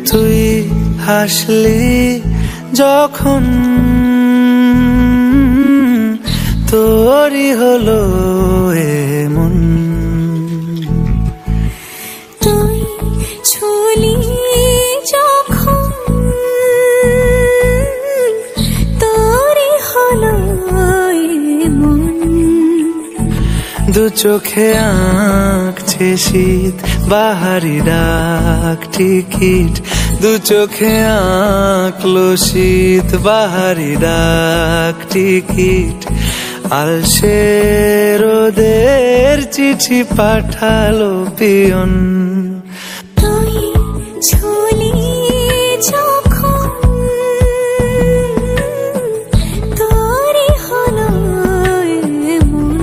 তুই হাসলি যখন তোরই হলো এমন, তুই ছুলি যখন তোরই হলো এমন। দু চোখে আঁকছে শীত বাহারি ডাক টিকিট, দু চোখে আঁকলো শীত বাহারি ডাক টিকিট। আলসে রোদের চিঠি পাঠালো পিয়ন, তুই ছুলি যখন তোরই হলো এমন।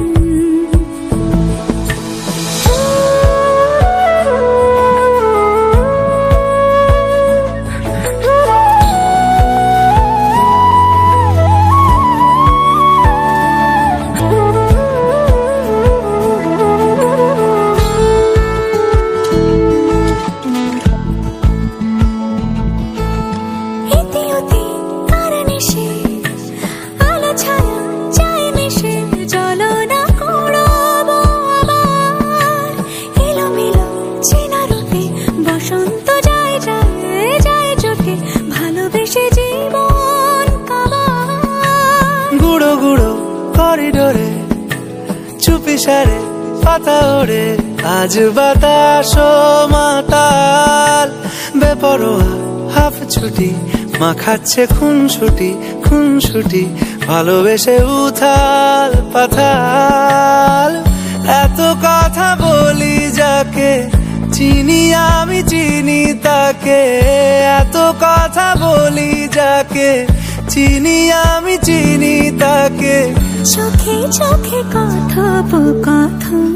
গুঁড়ো গুঁড়ো করিডোরে চুপি সারে পাতা ওড়ে, আজ বাতাস মাতাল বেপরোয়া হাফ ছুটি, মাখাচ্ছে খুনসুটি ভালোবেসে উথাল পাথাল। এত কথা বলি যাকে চিনি আমি চিনি তাকে, এত কথা বলি যাকে চিনি আমি চিনি তাকে। চোখে চোখে কথোপকথন